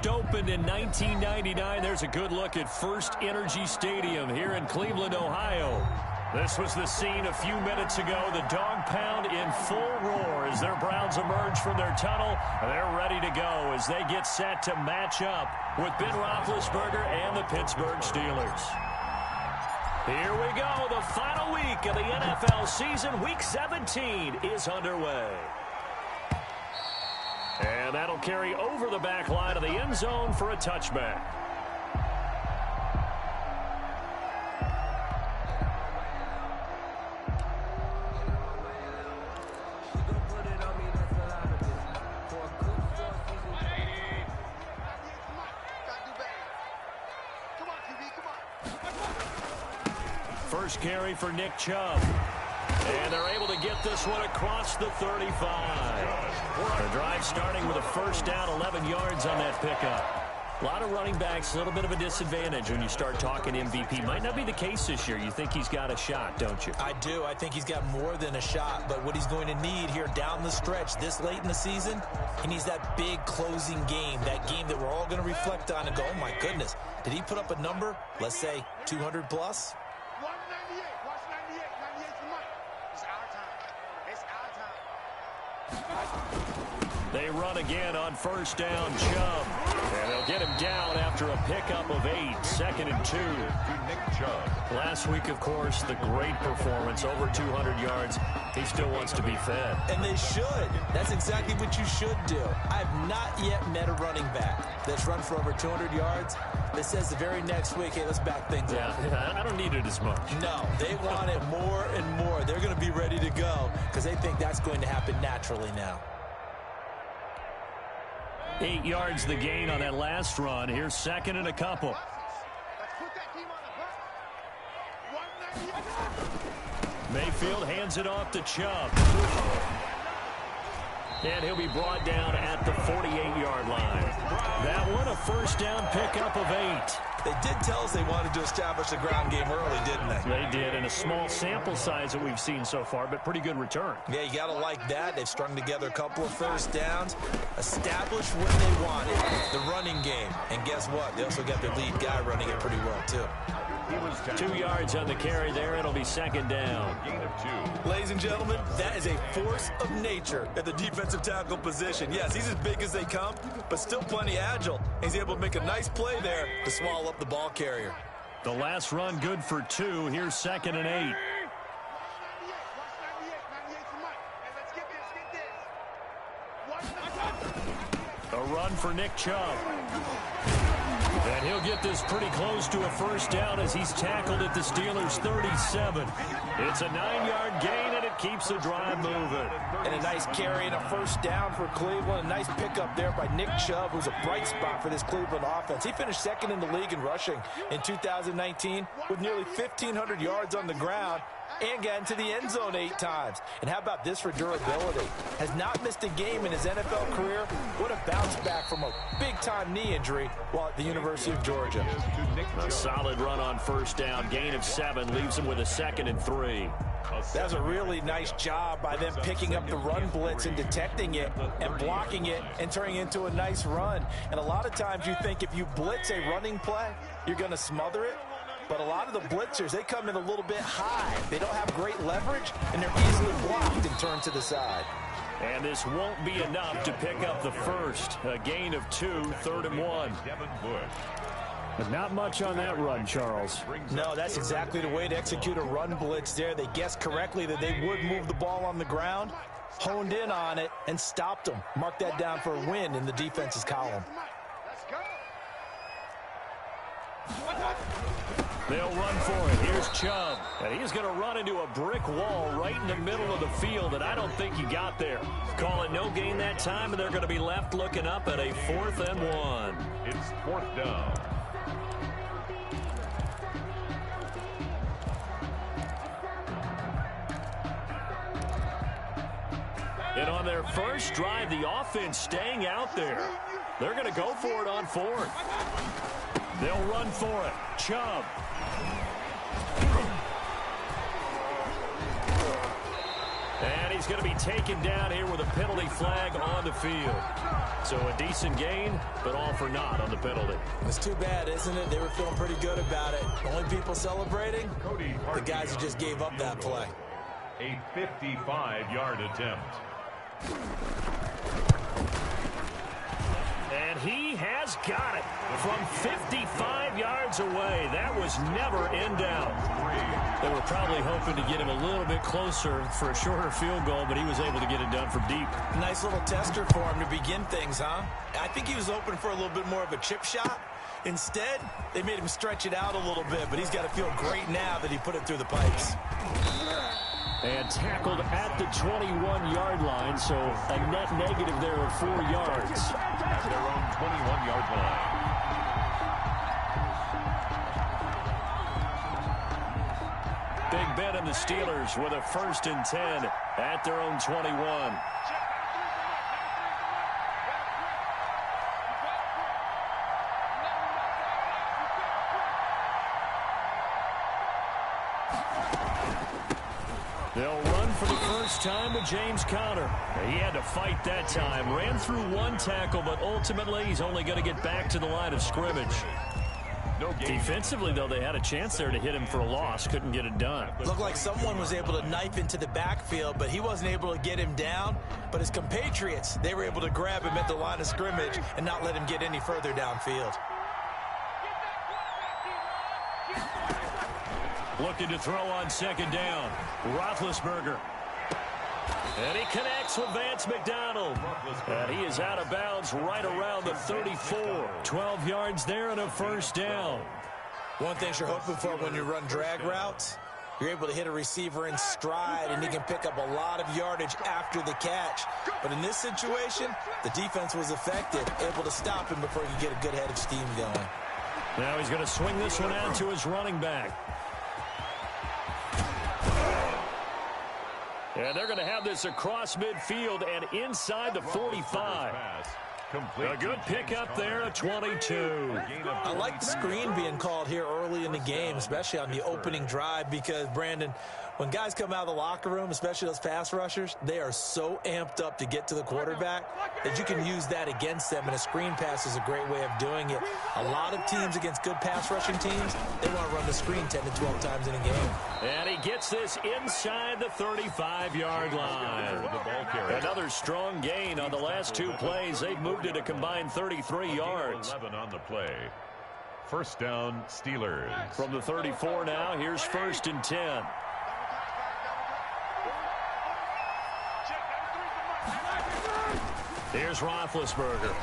first opened in 1999. There's a good look at First Energy Stadium here in Cleveland, Ohio. This was the scene a few minutes ago. The dog pound in full roar as their Browns emerge from their tunnel. They're ready to go as they get set to match up with Ben Roethlisberger and the Pittsburgh Steelers. Here we go. The final week of the NFL season. Week 17 is underway. And that'll carry over the back line of the end zone for a touchback. First carry for Nick Chubb. And they're able to get this one across the 35. The drive starting with a first down, 11 yards on that pickup. A lot of running backs, a little bit of a disadvantage when you start talking MVP. Might not be the case this year. You think he's got a shot, don't you? I do. I think he's got more than a shot. But what he's going to need here down the stretch this late in the season, he needs that big closing game, that game that we're all going to reflect on and go, oh, my goodness, did he put up a number, let's say 200 plus? They run again on first down, Chubb. And they'll get him down after a pickup of 8, 2nd and 2. Nick Chubb. Last week, of course, the great performance, over 200 yards. He still wants to be fed. And they should. That's exactly what you should do. I have not yet met a running back that's run for over 200 yards that says the very next week, hey, let's back things up. Yeah, I don't need it as much. No, they want it more and more. They're going to be ready to go because they think that's going to happen naturally now. 8 yards the gain on that last run. Here's 2nd and a couple. Mayfield hands it off to Chubb. And he'll be brought down at the 48-yard line. That one, a first down pickup of 8. They did tell us they wanted to establish the ground game early, didn't they? They did, in a small sample size that we've seen so far, but pretty good return. Yeah, you got to like that. They've strung together a couple of first downs, established what they wanted, the running game. And guess what? They also got their lead guy running it pretty well, too. 2 yards on the carry there. It'll be 2nd down. Ladies and gentlemen, that is a force of nature at the defensive tackle position. Yes, he's as big as they come, but still plenty agile. He's able to make a nice play there to swallow up the ball carrier. The last run good for 2. Here's 2nd and 8. A run for Nick Chubb. And he'll get this pretty close to a first down as he's tackled at the Steelers' 37. It's a 9-yard gain, and it keeps the drive moving. And a nice carry and a first down for Cleveland. A nice pickup there by Nick Chubb, who's a bright spot for this Cleveland offense. He finished 2nd in the league in rushing in 2019 with nearly 1,500 yards on the ground and got into the end zone 8 times. And how about this for durability? Has not missed a game in his NFL career. What a bounce back from a big-time knee injury while at the University of Georgia. A solid run on first down. Gain of 7 leaves him with a 2nd and 3. That was a really nice job by them picking up the run blitz and detecting it and blocking it and turning it into a nice run. And a lot of times you think if you blitz a running play, you're going to smother it. But a lot of the blitzers, they come in a little bit high. They don't have great leverage, and they're easily blocked and turned to the side. And this won't be enough to pick up the first. A gain of 2, 3rd and 1. But not much on that run, Charles. No, that's exactly the way to execute a run blitz there. They guessed correctly that they would move the ball on the ground, honed in on it, and stopped them. Mark that down for a win in the defense's column. They'll run for it. Here's Chubb. And he's going to run into a brick wall right in the middle of the field, and I don't think he got there. Call it no gain that time, and they're going to be left looking up at a 4th and 1. It's 4th down. And on their first drive, the offense staying out there. They're going to go for it on 4th. They'll run for it. Chubb. And he's going to be taken down here with a penalty flag on the field. So a decent gain, but all for naught on the penalty. It's too bad, isn't it? They were feeling pretty good about it. The only people celebrating, the guys who just gave up that play. A 55-yard attempt. And he has got it from 55 yards away. That was never in doubt. They were probably hoping to get him a little bit closer for a shorter field goal, but he was able to get it done from deep. Nice little tester for him to begin things, huh? I think he was hoping for a little bit more of a chip shot. Instead, they made him stretch it out a little bit, but he's got to feel great now that he put it through the pipes. And tackled at the 21-yard line, so a net negative there of 4 yards. At their own 21-yard line. Big Ben and the Steelers with a 1st and 10 at their own 21. They'll run for the first time with James Conner. He had to fight that time. Ran through 1 tackle, but ultimately he's only going to get back to the line of scrimmage. Defensively, though, they had a chance there to hit him for a loss. Couldn't get it done. Looked like someone was able to knife into the backfield, but he wasn't able to get him down. But his compatriots, they were able to grab him at the line of scrimmage and not let him get any further downfield. Looking to throw on 2nd down. Roethlisberger. And he connects with Vance McDonald. And he is out of bounds right around the 34. 12 yards there and a 1st down. One thing you're hoping for when you run drag routes, you're able to hit a receiver in stride, and he can pick up a lot of yardage after the catch. But in this situation, the defense was effective, able to stop him before he could get a good head of steam going. Now he's going to swing this one out to his running back. And they're going to have this across midfield and inside the 45. A good pickup there at 22. I like the screen being called here early in the game, especially on the opening drive, because, Brandon, when guys come out of the locker room, especially those pass rushers, they are so amped up to get to the quarterback that you can use that against them, and a screen pass is a great way of doing it. A lot of teams against good pass rushing teams, they want to run the screen 10 to 12 times in a game. And he gets this inside the 35-yard line. Another strong gain on the last 2 plays. They've moved it a combined 33 yards. 11 on the play. 1st down, Steelers. From the 34 now, here's 1st and 10. Here's Roethlisberger.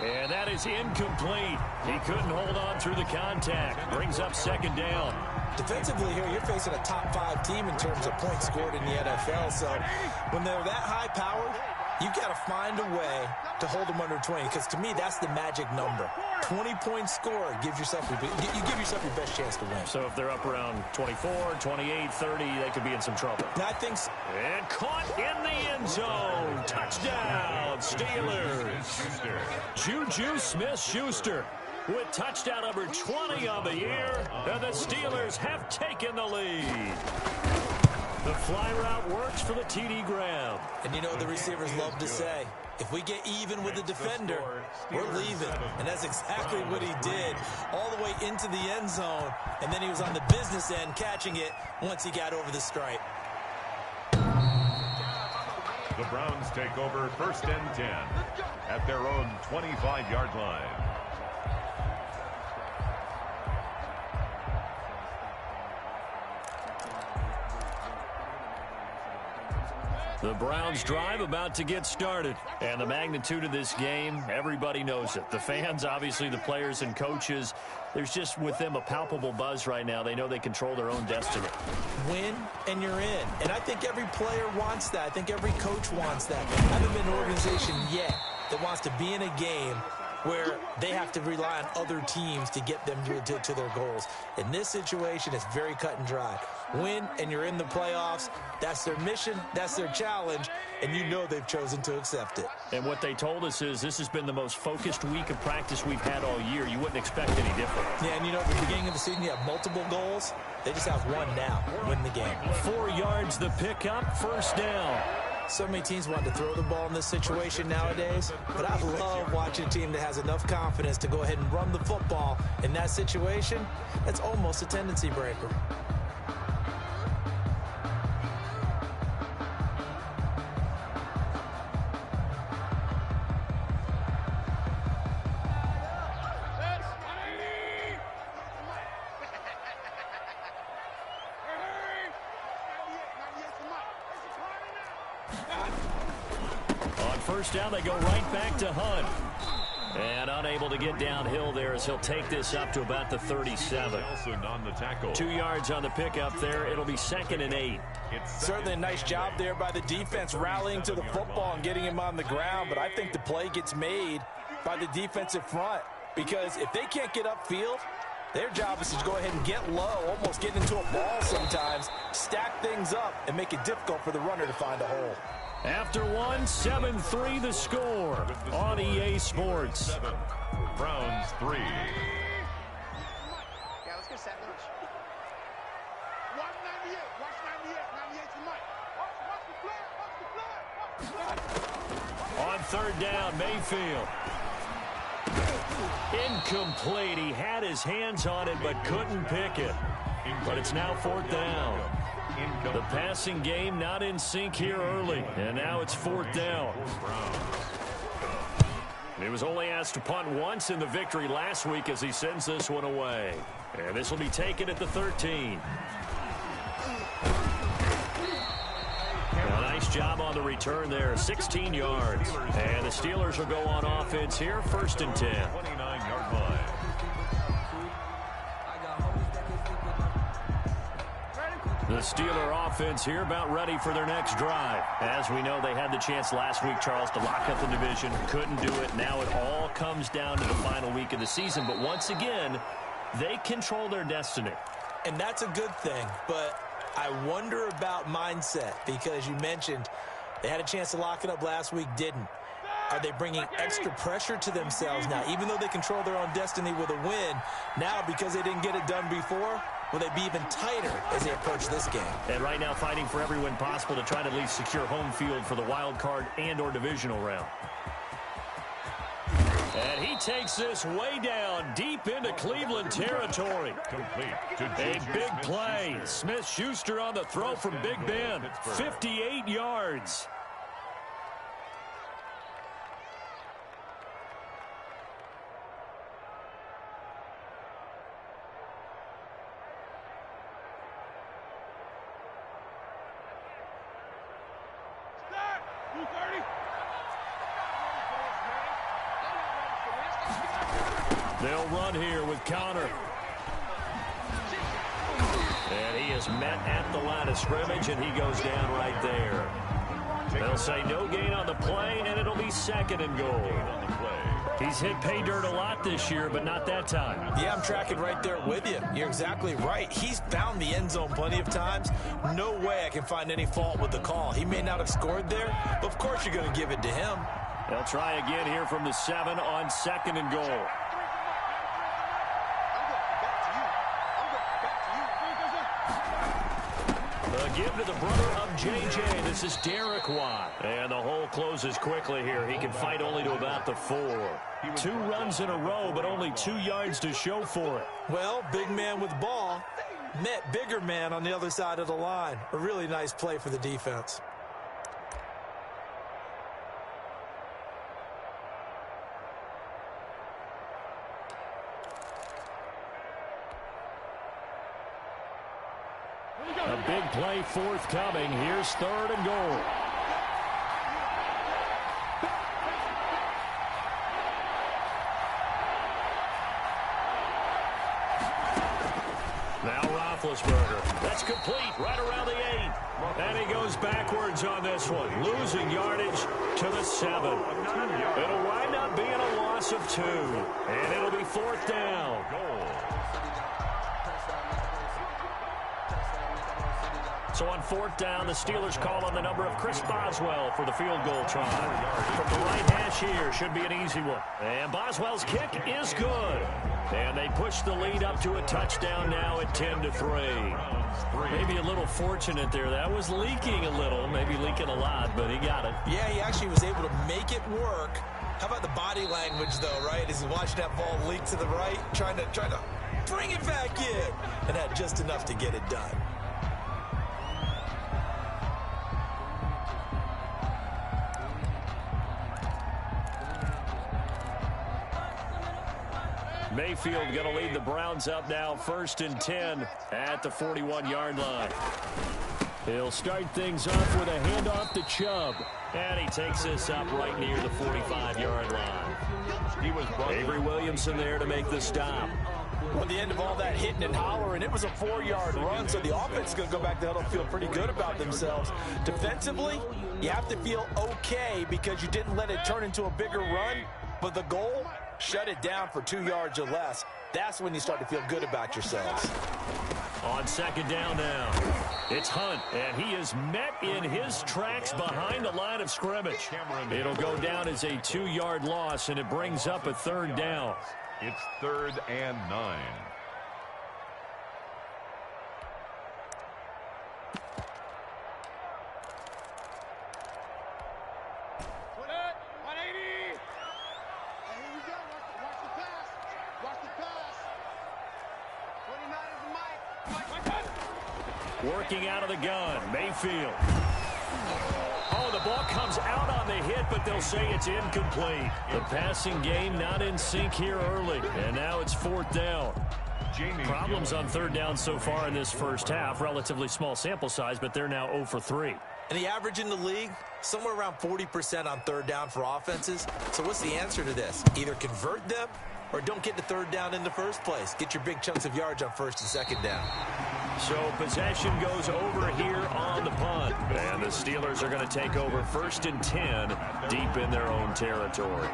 And that is incomplete. He couldn't hold on through the contact. Brings up 2nd down. Defensively here, you're facing a top 5 team in terms of points scored in the NFL. So when they're that high-powered, you've got to find a way to hold them under 20, because to me, that's the magic number. 20 points scored gives yourself you give yourself your best chance to win. So if they're up around 24, 28, 30, they could be in some trouble. I think so. And caught in the end zone. Touchdown, Steelers. Juju Smith-Schuster with touchdown number 20 on the year. And the Steelers have taken the lead. The fly route works for the TD Graham. And you know the receivers love to say, if we get even with the defender, we're leaving. And that's exactly what he did, all the way into the end zone. And then he was on the business end catching it once he got over the stripe. The Browns take over 1st and 10 at their own 25-yard line. The Browns drive about to get started. And the magnitude of this game, everybody knows it. The fans, obviously the players and coaches, there's just with them a palpable buzz right now. They know they control their own destiny. Win and you're in. And I think every player wants that. I think every coach wants that. I haven't been an organization yet that wants to be in a game where they have to rely on other teams to get them to their goals. In this situation, it's very cut and dry. Win, and you're in the playoffs. That's their mission. That's their challenge. And you know they've chosen to accept it. And what they told us is this has been the most focused week of practice we've had all year. You wouldn't expect any different. Yeah, and you know, at the beginning of the season, you have multiple goals. They just have one now, win the game. 4 yards the pickup, first down. So many teams want to throw the ball in this situation nowadays, but I love watching a team that has enough confidence to go ahead and run the football. In that situation, that's almost a tendency breaker. On first down, they go right back to Hunt. And unable to get downhill there as he'll take this up to about the 37. 2 yards on the pickup there. It'll be 2nd and 8. Certainly a nice job there by the defense rallying to the football and getting him on the ground. But I think the play gets made by the defensive front, because if they can't get upfield, their job is to go ahead and get low, almost get into a ball sometimes, stack things up, and make it difficult for the runner to find a hole. After one, 7-3 the score on EA Sports. Browns 3. Yeah, let's get set lunch. Watch 98. Watch 98. 98 tonight. Watch the flag. On third down, Mayfield. Incomplete. He had his hands on it but couldn't pick it. But it's now 4th down. The passing game not in sync here early, and now it's 4th down. He was only asked to punt once in the victory last week as he sends this one away. And this will be taken at the 13. A nice job on the return there, 16 yards. And the Steelers will go on offense here, 1st and 10. 29-yard line. The Steeler offense here about ready for their next drive. As we know, they had the chance last week, Charles, to lock up the division. Couldn't do it. Now it all comes down to the final week of the season. But once again, they control their destiny. And that's a good thing. But I wonder about mindset, because you mentioned they had a chance to lock it up last week, didn't. Are they bringing extra pressure to themselves now? Even though they control their own destiny with a win, now because they didn't get it done before, will they be even tighter as they approach this game? And right now fighting for every win possible to try to at least secure home field for the wild card and or divisional round. And he takes this way down deep into Cleveland territory. A big play. Smith-Schuster on the throw from Big Ben. 58 yards. They'll run here with Connor. And he is met at the line of scrimmage, and he goes down right there. They'll say no gain on the play, and it'll be 2nd and goal. He's hit pay dirt a lot this year, but not that time. Yeah, I'm tracking right there with you. You're exactly right. He's found the end zone plenty of times. No way I can find any fault with the call. He may not have scored there, but of course you're going to give it to him. They'll try again here from the 7 on 2nd and goal. Give to the brother of J.J. This is Derek Watt. And the hole closes quickly here. He can fight only to about the 4. 2 runs in a row, but only 2 yards to show for it. Well, big man with ball met bigger man on the other side of the line. A really nice play for the defense. A big play forthcoming. Here's 3rd and goal. Now Roethlisberger. That's complete right around the 8. And he goes backwards on this one, losing yardage to the 7. It'll wind up being a loss loss of 2. And it'll be 4th down. So on 4th down, the Steelers call on the number of Chris Boswell for the field goal try. From the right hash here, should be an easy one. And Boswell's kick is good. And they push the lead up to a touchdown now at 10-3. Maybe a little fortunate there. That was leaking a little, maybe leaking a lot, but he got it. Yeah, he actually was able to make it work. How about the body language, though, right? As he watched that ball leak to the right, trying to bring it back in, and had just enough to get it done. Mayfield going to lead the Browns up now, 1st and 10 at the 41-yard line. He'll start things off with a handoff to Chubb. And he takes this up right near the 45-yard line. Avery Williamson there to make the stop. Well, at the end of all that hitting and hollering, it was a 4-yard run, so the offense is going to go back to huddle and feel pretty good about themselves. Defensively, you have to feel okay because you didn't let it turn into a bigger run, but the goal, shut it down for 2 yards or less. That's when you start to feel good about yourselves. On 2nd down now, it's Hunt, and he is met in his tracks behind the line of scrimmage. It'll go down as a 2-yard loss, and it brings up a 3rd down. It's 3rd and 9. Working out of the gun, Mayfield. Oh, the ball comes out on the hit, but they'll say it's incomplete. The passing game not in sync here early, and now it's 4th down. Problems on 3rd down so far in this first half. Relatively small sample size, but they're now 0 for 3. And the average in the league, somewhere around 40% on 3rd down for offenses. So what's the answer to this? Either convert them or don't get the 3rd down in the first place. Get your big chunks of yards on 1st and 2nd down. So possession goes over here on the punt. And the Steelers are going to take over 1st and 10 deep in their own territory.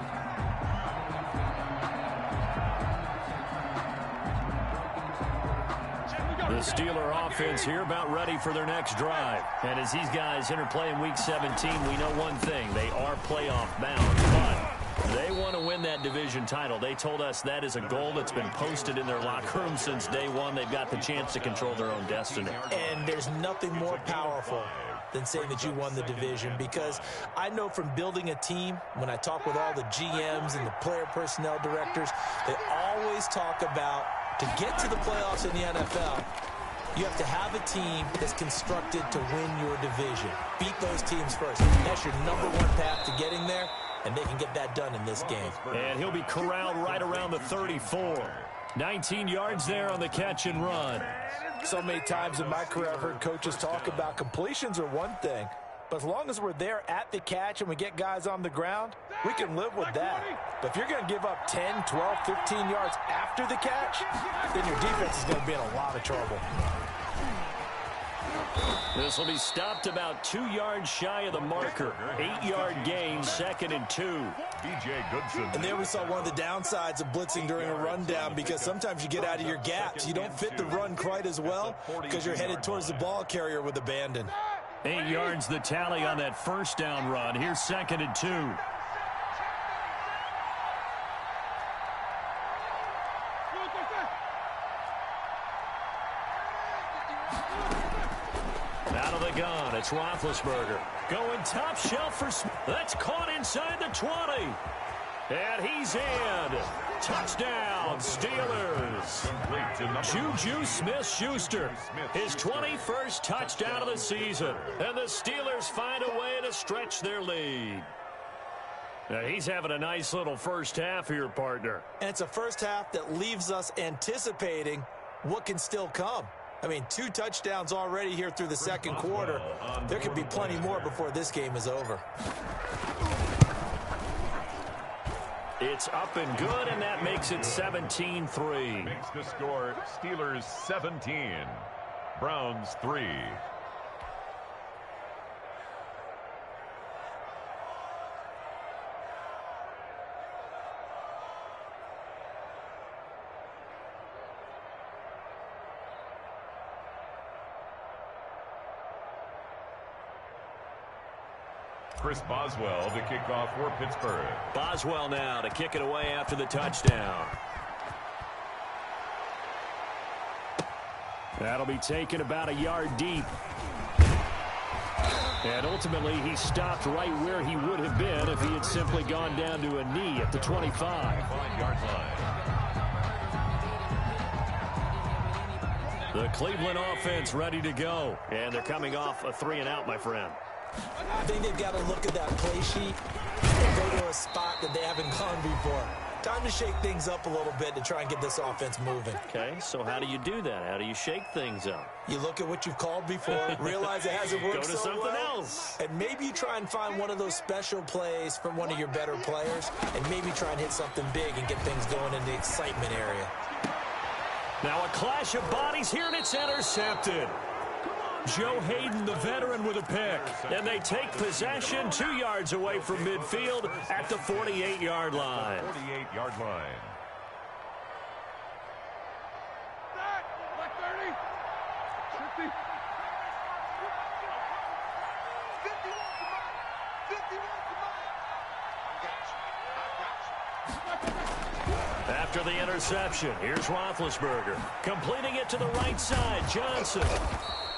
The Steeler offense here about ready for their next drive. And as these guys interplay in Week 17, we know one thing. They are playoff bound, but they want to win that division title. They told us that is a goal that's been posted in their locker room since day one. They've got the chance to control their own destiny. And there's nothing more powerful than saying that you won the division, because I know from building a team, when I talk with all the GMs and the player personnel directors, they always talk about to get to the playoffs in the NFL, you have to have a team that's constructed to win your division. Beat those teams first. That's your #1 path to getting there, and they can get that done in this game. And he'll be corralled right around the 34. 19 yards there on the catch and run. So many times in my career, I've heard coaches talk about completions are one thing, but as long as we're there at the catch and we get guys on the ground, we can live with that. But if you're going to give up 10, 12, 15 yards after the catch, then your defense is going to be in a lot of trouble. This will be stopped about 2 yards shy of the marker. 8-yard gain, 2nd and 2. B.J. Goodson. And there we saw one of the downsides of blitzing during a rundown, because sometimes you get out of your gaps. You don't fit the run quite as well because you're headed towards the ball carrier with abandon. 8 yards the tally on that 1st down run. Here's 2nd and 2. Out of the gun, it's Roethlisberger. Going top shelf for Smith. That's caught inside the 20. And he's in. Touchdown, Steelers. Juju Smith-Schuster, his 21st touchdown of the season. And the Steelers find a way to stretch their lead. Now, he's having a nice little first half here, partner. And it's a first half that leaves us anticipating what can still come. I mean, 2 touchdowns already here through the second quarter. There could be plenty more before this game is over. It's up and good, and that makes it 17-3. Makes the score Steelers 17, Browns 3. Chris Boswell to kick off for Pittsburgh. Boswell now to kick it away after the touchdown. That'll be taken about a yard deep. And ultimately, he stopped right where he would have been if he had simply gone down to a knee at the 25. 5-yard line. The Cleveland offense ready to go. And they're coming off a 3-and-out, my friend. I think they've got to look at that play sheet and go to a spot that they haven't gone before. Time to shake things up a little bit to try and get this offense moving. Okay, so how do you do that? How do you shake things up? You look at what you've called before, realize it hasn't worked Go to so something well, else. and maybe you try and find one of those special plays from one of your better players, and maybe try and hit something big and get things going in the excitement area. Now a clash of bodies here, and it's intercepted. Joe Hayden, the veteran, with a pick. And they take possession 2 yards away from midfield at the 48-yard line. 48-yard line. Black 30. 50. 51. After the interception, here's Roethlisberger. Completing it to the right side, Johnson.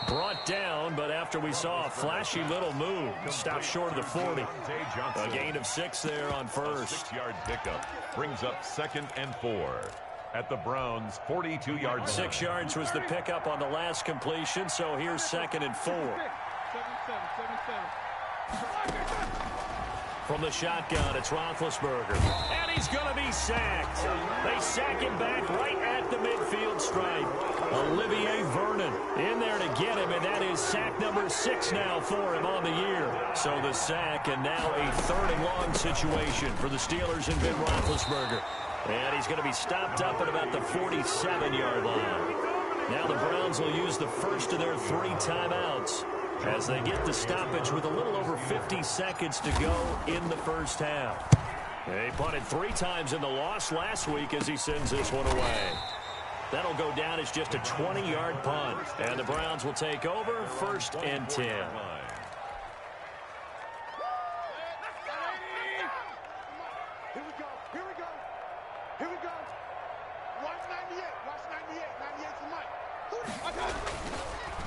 Brought down, but after we saw a flashy little move, stopped short of the 40. A gain of 6 there on first. 6-yard pickup brings up 2nd and 4 at the Browns' 42-yard line. 6 yards was the pickup on the last completion, so here's 2nd and 4. 7-7. From the shotgun, it's Roethlisberger. And he's going to be sacked. They sack him back right at the midfield stripe. Olivier Vernon in there to get him, and that is sack number 6 now for him on the year. So the sack, and now a 3rd and long situation for the Steelers and Ben Roethlisberger. And he's going to be stopped up at about the 47-yard line. Now the Browns will use the first of their 3 timeouts as they get the stoppage with a little over 50 seconds to go in the first half. They punted 3 times in the loss last week as he sends this one away. That'll go down as just a 20-yard punt. And the Browns will take over 1st and 10. Here we go. Here we go. Here we go. Watch 98. Watch 98. 98 for Mike.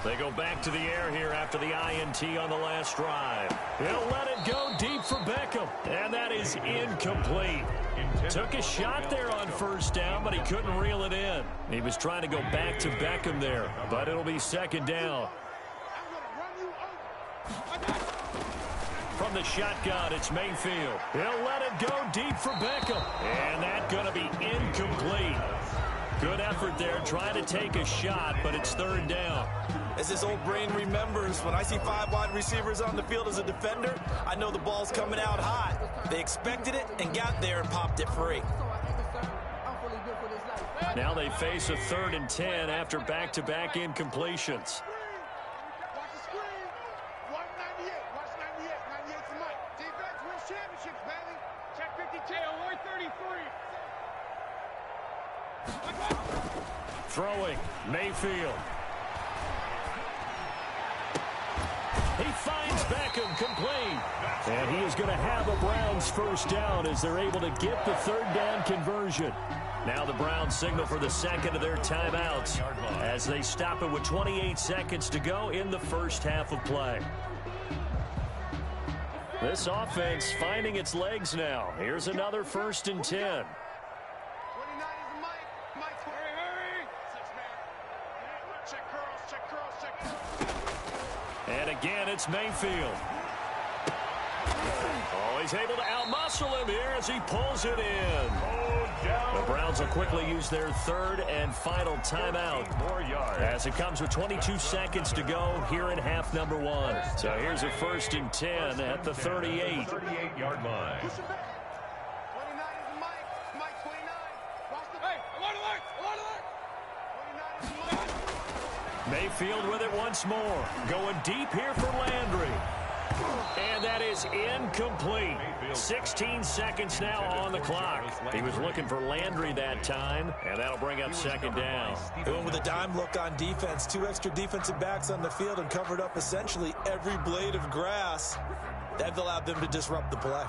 They go back to the air here after the INT on the last drive. He'll let it go deep for Beckham. And that is incomplete. Took a shot there on 1st down, but he couldn't reel it in. He was trying to go back to Beckham there, but it'll be 2nd down. From the shotgun, it's Mayfield. He'll let it go deep for Beckham. And that's going to be incomplete. Good effort there, trying to take a shot, but it's 3rd down. As this old brain remembers, when I see 5 wide receivers on the field as a defender, I know the ball's coming out hot. They expected it and got there and popped it free. Now they face a 3rd and 10 after back-to-back incompletions. Watch the screen. Watch 98. Watch 98. 98 for Mike. Defense wins championships, baby. Check 52. Avoid 33. Throwing, Mayfield. He finds Beckham complete. And he is going to have a Browns 1st down as they're able to get the 3rd down conversion. Now the Browns signal for the 2nd of their timeouts as they stop it with 28 seconds to go in the first half of play. This offense finding its legs now. Here's another 1st and 10. 29 is Mike. Mike, hurry. 6 man. Check curls. Check curls. Check curls. And again, it's Mayfield. Oh, he's able to outmuscle him here as he pulls it in. The Browns will quickly use their 3rd and final timeout as it comes with 22 seconds to go here in half number 1. So here's a 1st and 10 at the 38. 38-yard line. 29 is Mike. Mike, 29. Watch the... Hey, alert, alert, alert, alert. 29 is Mike. Mayfield with it once more. Going deep here for Landry. And that is incomplete. 16 seconds now on the clock. He was looking for Landry that time, and that'll bring up 2nd down. They went with a dime look on defense. 2 extra defensive backs on the field and covered up essentially every blade of grass. That allowed them to disrupt the play.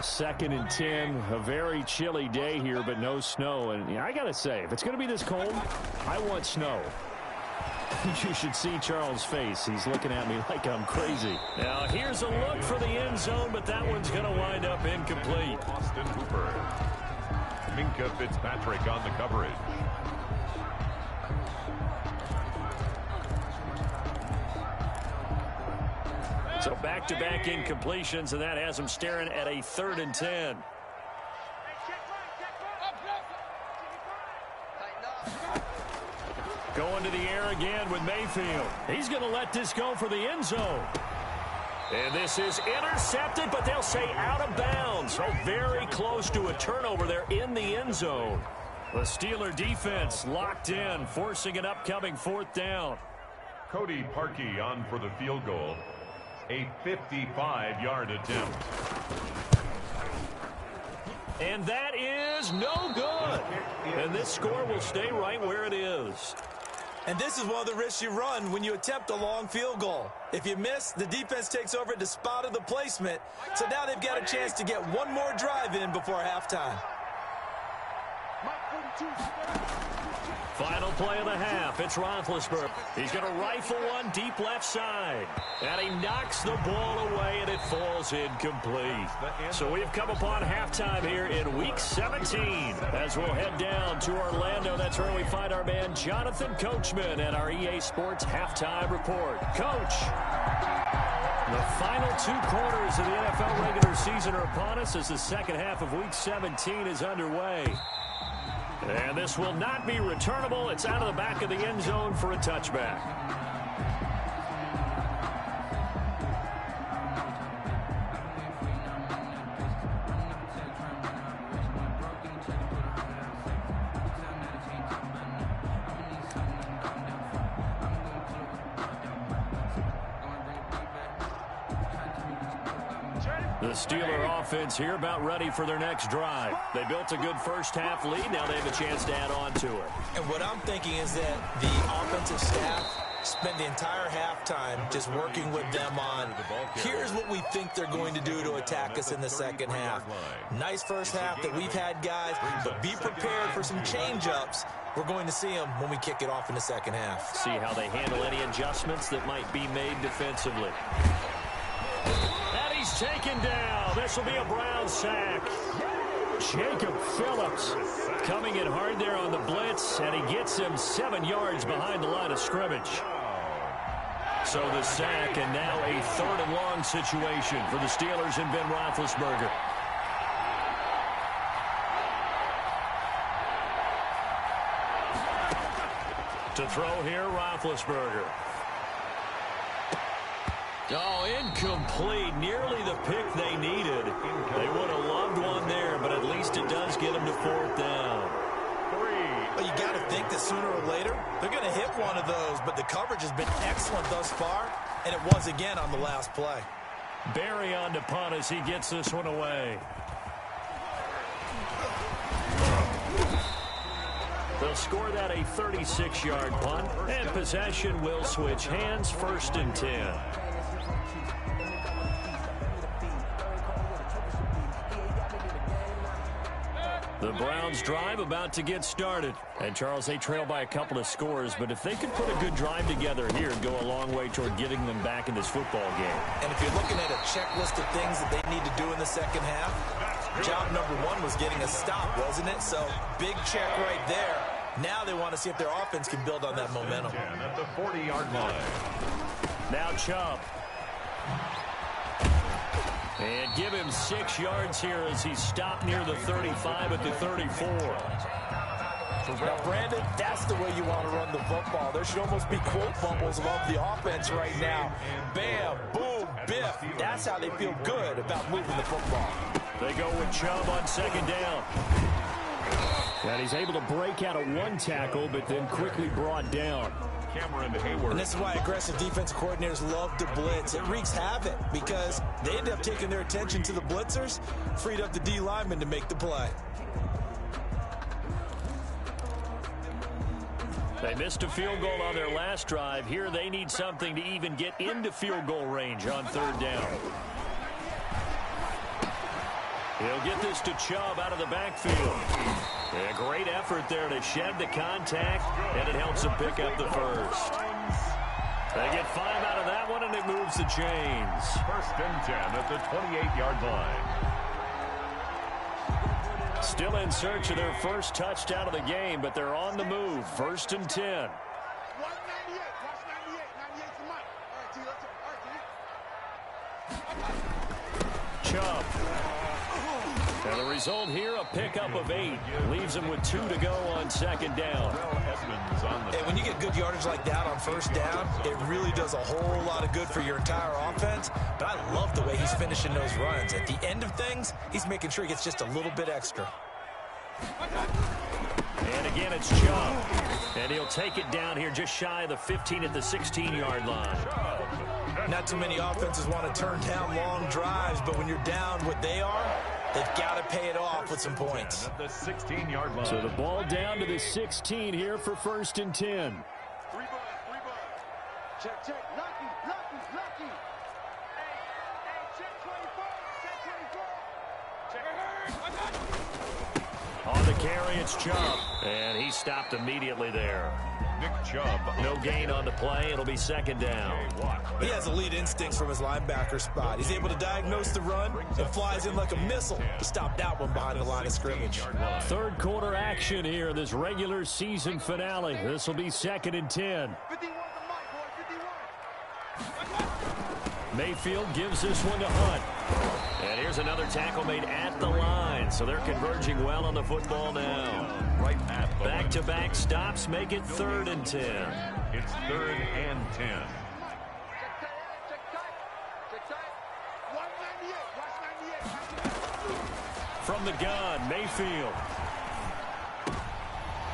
Second and 10, a very chilly day here, but no snow. And I got to say, if it's going to be this cold, I want snow. You should see Charles' face. He's looking at me like I'm crazy. Now, here's a look for the end zone, but that one's going to wind up incomplete. Austin Hooper. Minka Fitzpatrick on the coverage. So back-to-back incompletions, and that has him staring at a 3rd and 10. Going to the air again with Mayfield. He's going to let this go for the end zone. And this is intercepted, but they'll say out of bounds. So very close to a turnover there in the end zone. The Steeler defense locked in, forcing an upcoming 4th down. Cody Parkey on for the field goal. A 55-yard attempt. And that is no good. And this score will stay right where it is. And this is one of the risks you run when you attempt a long field goal. If you miss, the defense takes over at the spot of the placement. So now they've got a chance to get one more drive in before halftime. Final play of the half. It's Roethlisberger. He's going to rifle one deep left side. And he knocks the ball away, and it falls incomplete. So we've come upon halftime here in Week 17. As we'll head down to Orlando, that's where we find our man Jonathan Coachman at our EA Sports Halftime Report. Coach, the final 2 quarters of the NFL regular season are upon us as the second half of Week 17 is underway. And this will not be returnable. It's out of the back of the end zone for a touchback. The Steeler offense here about ready for their next drive. They built a good first half lead. Now they have a chance to add on to it. And what I'm thinking is that the offensive staff spent the entire halftime just working with them on, here's what we think they're going to do to attack us in the second half. Nice first half that we've had, guys, but be prepared for some change-ups. We're going to see them when we kick it off in the second half. See how they handle any adjustments that might be made defensively. He's taken down. This will be a Brown sack. Jacob Phillips coming in hard there on the blitz, and he gets him 7 yards behind the line of scrimmage. So the sack, and now a 3rd and long situation for the Steelers and Ben Roethlisberger. To throw here, Roethlisberger. Oh, incomplete. Nearly the pick they needed. They would have loved one there, but at least it does get them to 4th down. Well, you got to think that sooner or later they're going to hit one of those, but the coverage has been excellent thus far, and it was again on the last play. Barry on to punt as he gets this one away. They'll score that a 36-yard punt, and possession will switch hands, 1st and 10. The Browns drive about to get started. And, Charles, they trail by a couple of scores, but if they could put a good drive together here and go a long way toward getting them back in this football game. And if you're looking at a checklist of things that they need to do in the second half, job number 1 was getting a stop, wasn't it? So, big check right there. Now they want to see if their offense can build on that momentum. At the 40-yard line. Now Chubb. And give him 6 yards here as he's stopped near the 35 at the 34. Now, Brandon, that's the way you want to run the football. There should almost be quote bubbles above the offense right now. Bam, boom, biff. That's how they feel good about moving the football. They go with Chubb on 2nd down. And he's able to break out of 1 tackle, but then quickly brought down. And this is why aggressive defensive coordinators love to blitz. It wreaks havoc because they end up taking their attention to the blitzers, freed up the D lineman to make the play. They missed a field goal on their last drive. Here they need something to even get into field goal range on third down. He'll get this to Chubb out of the backfield. A great effort there to shed the contact, and it helps him pick up the first. They get 5 out of that one, and it moves the chains. 1st and 10 at the 28-yard line. Still in search of their first touchdown of the game, but they're on the move. 1st and 10. 198. Watch 98. 98 to Mike. All right, T. Chubb. And the result here, a pickup of 8. Leaves him with 2 to go on 2nd down. And when you get good yardage like that on 1st down, it really does a whole lot of good for your entire offense. But I love the way he's finishing those runs. At the end of things, he's making sure he gets just a little bit extra. And again, it's Chubb. And he'll take it down here just shy of the 15 at the 16-yard line. Not too many offenses want to turn down long drives, but when you're down what they are, they've got to pay it off with some points. At the 16-yard line. So the ball down to the 16 here for 1st and 10. 3 ball. Check. Lucky. Hey, check 24. On the carry, it's Chubb. And he stopped immediately there. Nick Chubb. No gain on the play. It'll be 2nd down. He has elite instincts from his linebacker spot. He's able to diagnose the run and flies in like a missile to stop that one behind the line of scrimmage. 3rd quarter action here in this regular season finale. This will be 2nd and 10. 51 to Mike, boy. 51. Mayfield gives this one to Hunt. And here's another tackle made at the line. So they're converging well on the football now. Right at the Back-to-back stops make it 3rd and 10. It's 3rd and 10. Check tight. 198. Watch 98. From the gun, Mayfield.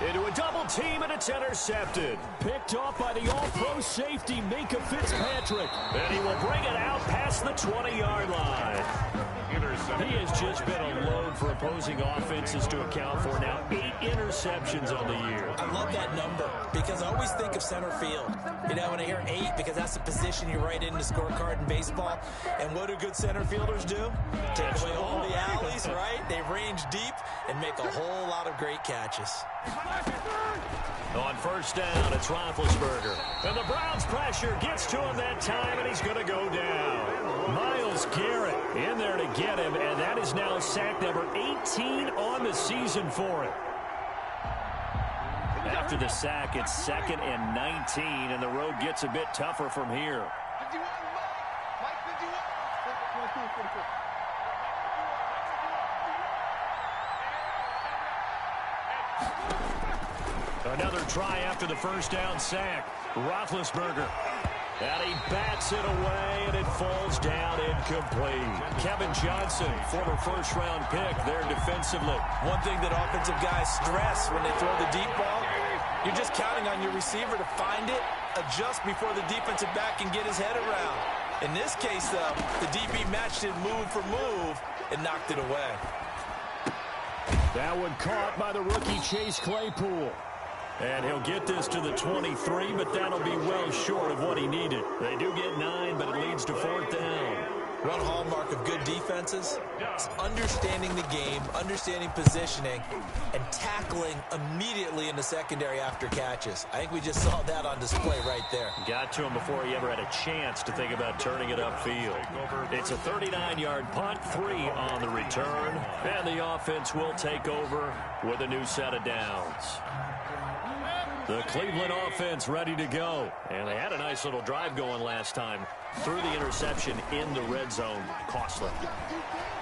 Into a double team, and it's intercepted. Picked off by the all-pro safety, Minka Fitzpatrick. And he will bring it out past the 20-yard line. He has just been a load for opposing offenses to account for now. 8 interceptions on the year. I love that number because I always think of center field. You know, when I hear 8, because that's the position you write in the scorecard in baseball. And what do good center fielders do? Take away all the alleys, right? They range deep and make a whole lot of great catches. On 1st down, it's Roethlisberger. And the Browns' pressure gets to him that time, and he's going to go down. Myles Garrett in there to get him, and that is now sack number 18 on the season for him. After the sack, it's 2nd and 19, and the road gets a bit tougher from here. 51 Mike 51. Another try after the 1st down sack. Roethlisberger. And he bats it away, and it falls down incomplete. Kevin Johnson, former 1st-round pick there defensively. One thing that offensive guys stress when they throw the deep ball, you're just counting on your receiver to find it, adjust before the defensive back can get his head around. In this case, though, the DB matched it move for move and knocked it away. That one caught by the rookie Chase Claypool. And he'll get this to the 23, but that'll be well short of what he needed. They do get 9, but it leads to 4th down. One hallmark of good defenses is understanding the game, understanding positioning, and tackling immediately in the secondary after catches. I think we just saw that on display right there. Got to him before he ever had a chance to think about turning it upfield. It's a 39-yard punt, 3 on the return, and the offense will take over with a new set of downs. The Cleveland offense ready to go. And they had a nice little drive going last time. Threw the interception in the red zone. Costly.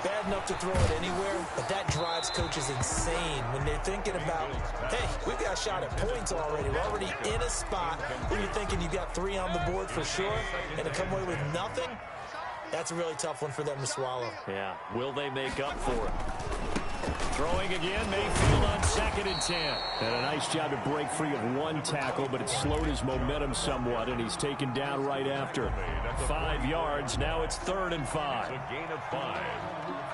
Bad enough to throw it anywhere, but that drives coaches insane when they're thinking about, hey, we've got a shot at points already. We're already in a spot where you're thinking you got 3 on the board for sure, and to come away with nothing, that's a really tough one for them to swallow. Yeah, will they make up for it? Throwing again, Mayfield on 2nd and 10. And a nice job to break free of one tackle, but it slowed his momentum somewhat, and he's taken down right after. 5 yards, now it's 3rd and 5. A gain of 5.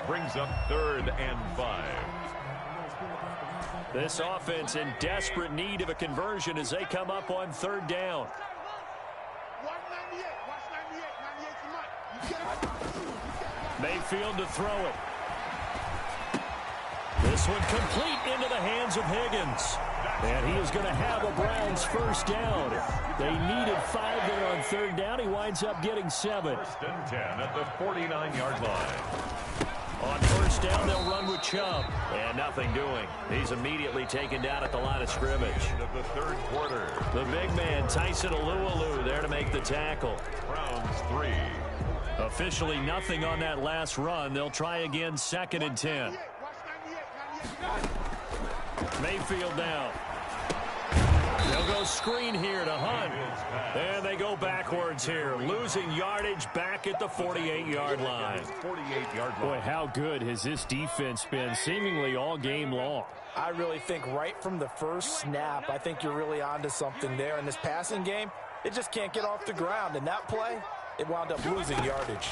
Brings up 3rd and 5. This offense in desperate need of a conversion as they come up on 3rd down. Mayfield to throw it. This one complete into the hands of Higgins. And he is going to have a Browns 1st down. They needed 5 there on 3rd down. He winds up getting 7. 1st and 10 at the 49-yard line. On 1st down, they'll run with Chubb. And nothing doing. He's immediately taken down at the line of scrimmage. End of the 3rd quarter. The big man, Tyson Alualu, there to make the tackle. Browns 3. Officially nothing on that last run. They'll try again 2nd and 10. Mayfield down. They'll go screen here to Hunt. And they go backwards here, losing yardage back at the 48-yard line. 48-yard line. Boy, how good has this defense been seemingly all game long? I really think right from the first snap, I think you're really onto something there. In this passing game, it just can't get off the ground. In that play, it wound up losing yardage.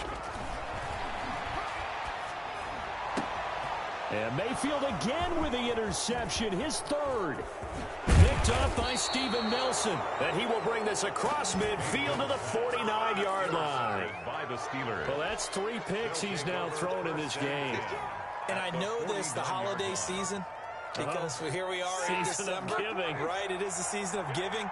And Mayfield again with the interception, his 3rd. Picked up by Steven Nelson. And he will bring this across midfield to the 49-yard line. By the Steelers. Well, that's 3 picks he's now thrown in this game. And I know this, the holiday season, because here we are in December. Season of giving. Right, it is the season of giving.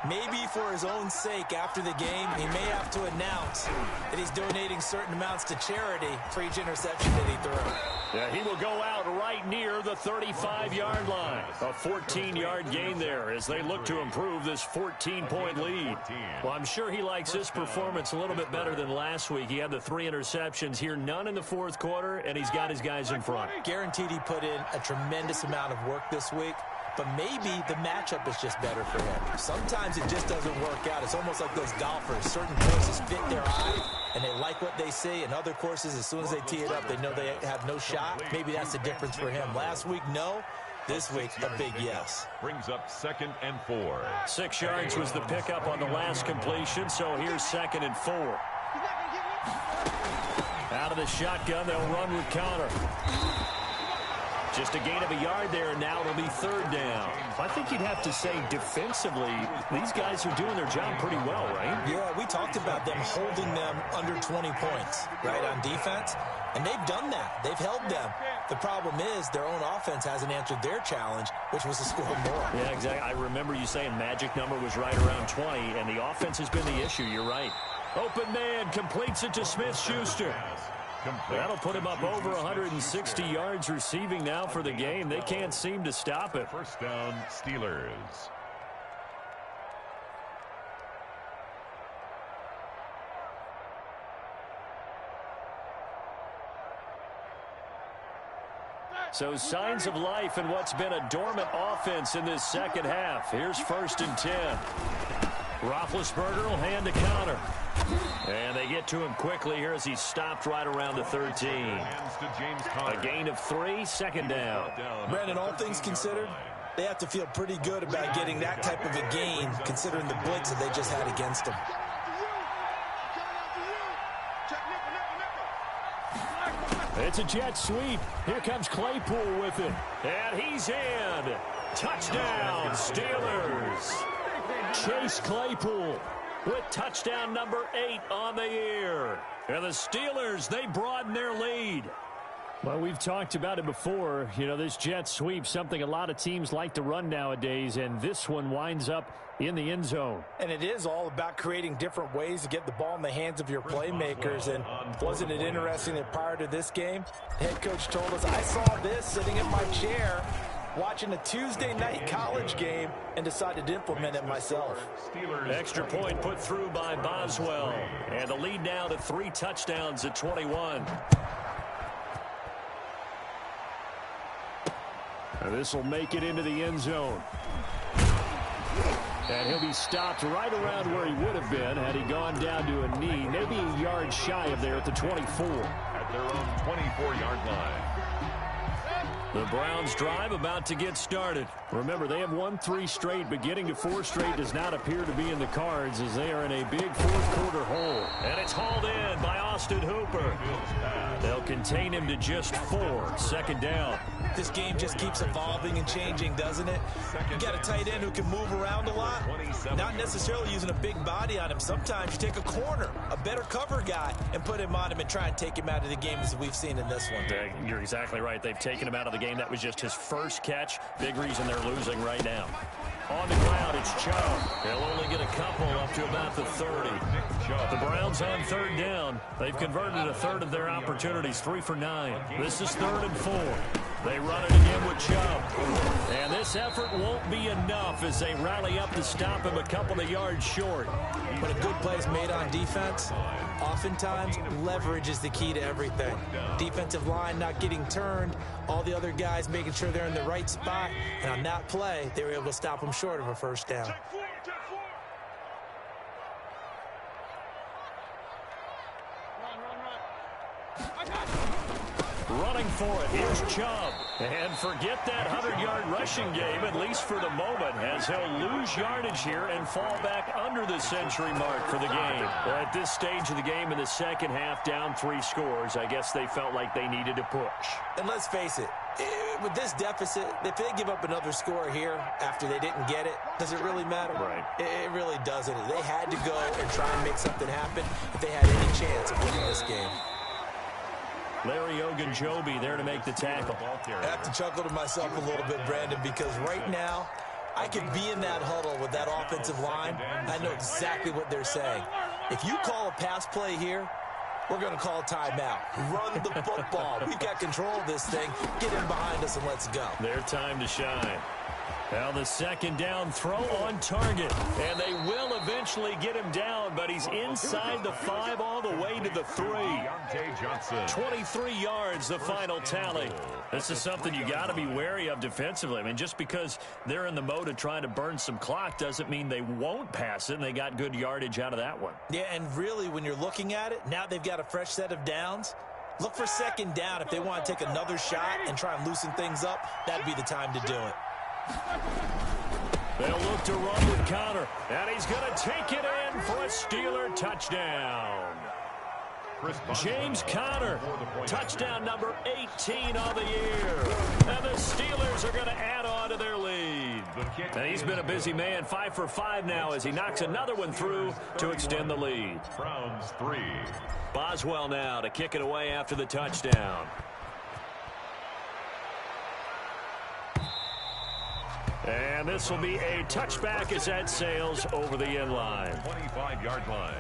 Maybe for his own sake after the game, he may have to announce that he's donating certain amounts to charity for each interception that he threw. Yeah, he will go out right near the 35-yard line. A 14-yard gain there as they look to improve this 14-point lead. Well, I'm sure he likes this performance a little bit better than last week. He had the 3 interceptions here, none in the 4th quarter, and he's got his guys in front. Guaranteed he put in a tremendous amount of work this week, but maybe the matchup is just better for him. Sometimes it just doesn't work out. It's almost like those golfers. Certain courses fit their eye, and they like what they see. And other courses, as soon as they tee it up, they know they have no shot. Maybe that's the difference for him. Last week, no. This week, a big yes. Brings up 2nd and 4. 6 yards was the pickup on the last completion, so here's 2nd and 4. Out of the shotgun, they'll run with Connor. Just a gain of a yard there, and now it'll be 3rd down. I think you'd have to say defensively, these guys are doing their job pretty well, right? Yeah, we talked about them holding them under 20 points, right, on defense. And they've done that. They've held them. The problem is their own offense hasn't answered their challenge, which was to score more. Yeah, exactly. I remember you saying magic number was right around 20, and the offense has been the issue. You're right. Open man completes it to Smith-Schuster. That'll put him up over 160 yards receiving now for the game. They can't seem to stop it. 1st down, Steelers. So signs of life in what's been a dormant offense in this 2nd half. Here's 1st and 10. Roethlisberger will hand to Connor. And they get to him quickly here as he's stopped right around the 13. A gain of 3, 2nd down. Brandon, all things considered, they have to feel pretty good about getting that type of a gain, considering the blitz that they just had against them. It's a jet sweep. Here comes Claypool with it. And he's in. Touchdown, Steelers. Chase Claypool with touchdown number 8 on the year. And the Steelers, they broaden their lead. Well, we've talked about it before. You know, this jet sweep, something a lot of teams like to run nowadays, and this one winds up in the end zone. And it is all about creating different ways to get the ball in the hands of your playmakers. And wasn't it interesting that prior to this game, the head coach told us, I saw this sitting in my chair watching a Tuesday night college game and decided to implement it myself. Extra point put through by Boswell. And the lead now to 3 touchdowns at 21. This will make it into the end zone. And he'll be stopped right around where he would have been had he gone down to a knee, maybe a yard shy of there at the 24. At their own 24-yard line. The Browns drive about to get started. Remember, they have won 3 straight, but getting to 4 straight does not appear to be in the cards as they are in a big fourth-quarter hole. And it's hauled in by Austin Hooper. They'll contain him to just 4. Second down. This game just keeps evolving and changing, doesn't it? You got a tight end who can move around a lot, not necessarily using a big body on him. Sometimes you take a corner, a better cover guy, and put him on him and try and take him out of the game as we've seen in this one. You're exactly right. They've taken him out of the game. That was just his first catch. Big reason they're losing right now. On the ground, it's Chubb. They'll only get a couple up to about the 30. The Browns on third down. They've converted a third of their opportunities, 3 for 9. This is 3rd and 4. They run it again with Chubb. And this effort won't be enough as they rally up to stop him a couple of yards short. When a good play is made on defense, oftentimes leverage is the key to everything. Defensive line not getting turned, all the other guys making sure they're in the right spot. And on that play, they were able to stop them short of a first down. Running for it, here's Chubb. And forget that 100-yard rushing game, at least for the moment, as he'll lose yardage here and fall back under the century mark for the game. At this stage of the game in the second half, down 3 scores, I guess they felt like they needed to push. And let's face it, with this deficit, if they give up another score here after they didn't get it, does it really matter? Right. It really doesn't. They had to go and try and make something happen if they had any chance of winning this game. Larry Ogunjobi there to make the tackle. I have to chuckle to myself a little bit, Brandon, because right now I could be in that huddle with that offensive line. I know exactly what they're saying. If you call a pass play here, we're going to call a timeout. Run the football. We've got control of this thing. Get in behind us and let's go. Their time to shine. Now the second down throw on target. And they will eventually get him down, but he's inside the 5 all the way to the 3. 23 yards, the final tally. This is something you got to be wary of defensively. I mean, just because they're in the mode of trying to burn some clock doesn't mean they won't pass it, and they got good yardage out of that one. Yeah, and really, when you're looking at it, now they've got a fresh set of downs. Look for second down if they want to take another shot and try and loosen things up. That'd be the time to do it. They'll look to run with Conner, and he's going to take it in for a Steeler touchdown. James Conner, touchdown number 18 on the year. And the Steelers are going to add on to their lead. And he's been a busy man, 5 for 5 now as he knocks another one through to extend the lead. Browns 3. Boswell now to kick it away after the touchdown. And this will be a touchback as that sails over the end line. 25-yard line.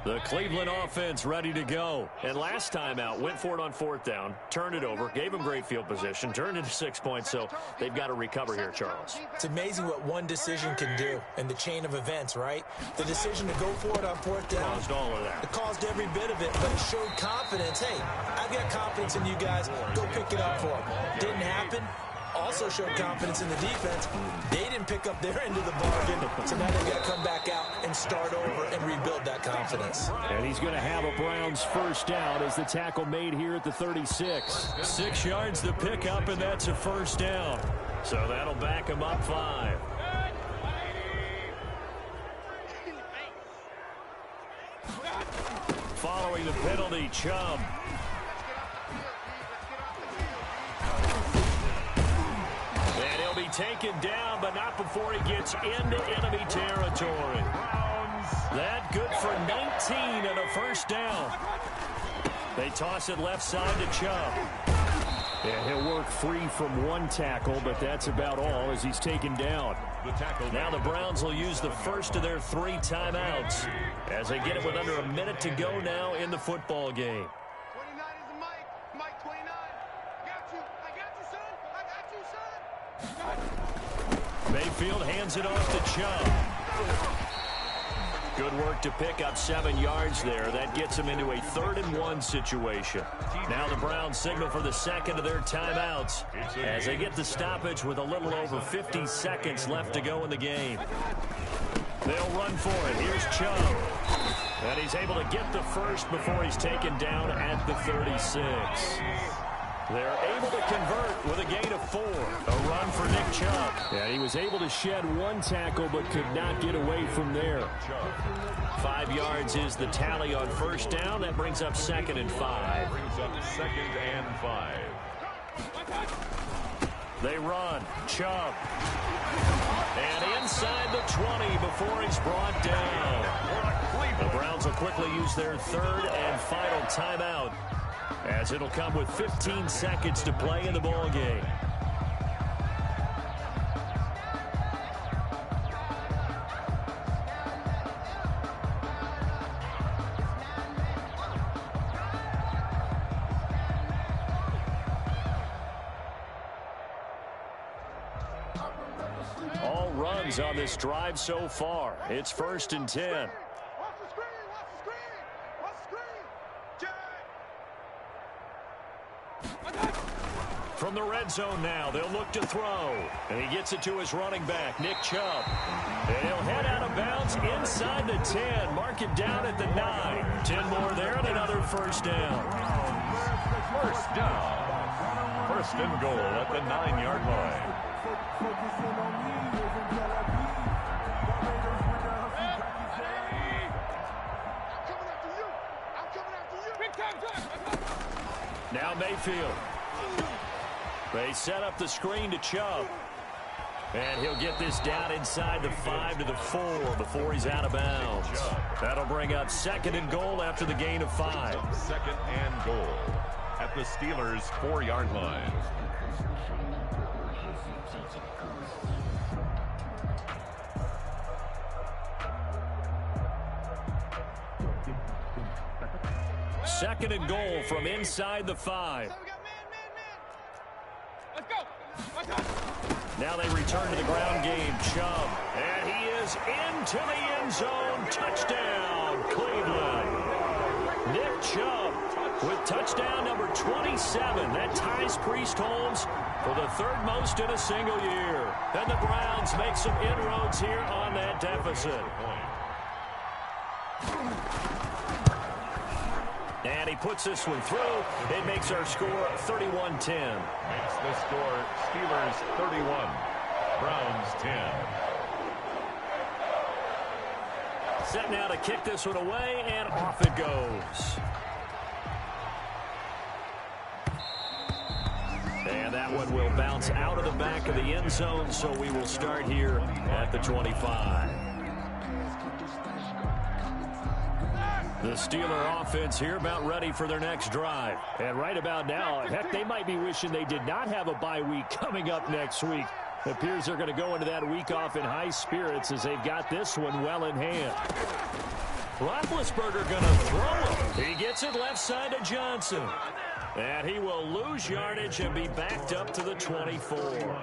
The Cleveland offense ready to go. And last time out, went for it on 4th down, turned it over, gave them great field position, turned into 6 points, so they've got to recover here, Charles. It's amazing what one decision can do in the chain of events, right? The decision to go for it on 4th down. Caused all of that. It caused every bit of it, but it showed confidence. Hey, I've got confidence in you guys. Go pick it up for them. Didn't happen. Also showed confidence in the defense. They didn't pick up their end of the bargain, so now they've got to come back out and start over and rebuild that confidence. And he's going to have a Browns first down as the tackle made here at the 36. 6 yards to pick up, and that's a first down. So that'll back him up 5. Following the penalty, Chubb. And he'll be taken down, but not before he gets into enemy territory. That good for 19 and a first down. They toss it left side to Chubb. And he'll work free from 1 tackle, but that's about all as he's taken down. Now the Browns will use the first of their 3 timeouts as they get it with under a minute to go now in the football game. 29 is the Mike. Mike 29. I got you, son. Mayfield hands it off to Chubb. Good work to pick up 7 yards there. That gets him into a 3rd and 1 situation. Now the Browns signal for the second of their timeouts as they get the stoppage with a little over 50 seconds left to go in the game. They'll run for it. Here's Chubb. And he's able to get the first before he's taken down at the 36. They're able to convert with a gain of 4. A run for Nick Chubb. Yeah, he was able to shed one tackle but could not get away from there. 5 yards is the tally on first down. That brings up 2nd and 5. Brings up 2nd and 5. They run. Chubb. And inside the 20 before he's brought down. The Browns will quickly use their 3rd and final timeout, as it'll come with 15 seconds to play in the ball game. All runs on this drive so far. It's 1st and 10. From the red zone now, they'll look to throw. And he gets it to his running back, Nick Chubb. And he'll head out of bounds inside the 10. Mark it down at the 9. 10 more there and another first down. First down. 1st and goal at the 9-yard line. Now Mayfield. They set up the screen to Chubb. And he'll get this down inside the 5 to the 4 before he's out of bounds. That'll bring up 2nd and goal after the gain of 5. 2nd and goal at the Steelers' 4-yard line. Second and goal from inside the 5. Now they return to the ground game. Chubb. And he is into the end zone. Touchdown, Cleveland. Nick Chubb with touchdown number 27. That ties Priest Holmes for the 3rd most in a single year. And the Browns make some inroads here on that deficit. And he puts this one through. It makes our score 31-10. Makes the score Steelers 31, Browns 10. Set now to kick this one away, and off it goes. And that one will bounce out of the back of the end zone, so we will start here at the 25. The Steeler offense here about ready for their next drive. And right about now, heck, they might be wishing they did not have a bye week coming up next week. It appears they're going to go into that week off in high spirits as they've got this one well in hand. Roethlisberger going to throw it. He gets it left side to Johnson. And he will lose yardage and be backed up to the 24.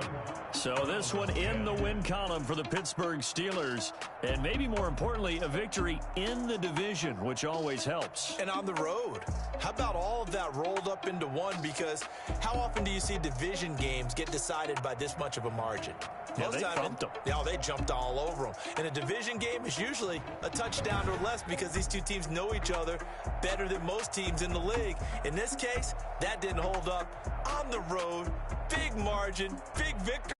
So this one in the win column for the Pittsburgh Steelers. And maybe more importantly, a victory in the division, which always helps. And on the road. How about all of that rolled up into one? Because how often do you see division games get decided by this much of a margin? Yeah, they thumped them. Yeah, they jumped all over them. And a division game is usually a touchdown or less because these two teams know each other better than most teams in the league. In this case, that didn't hold up. On the road, big margin, big victory.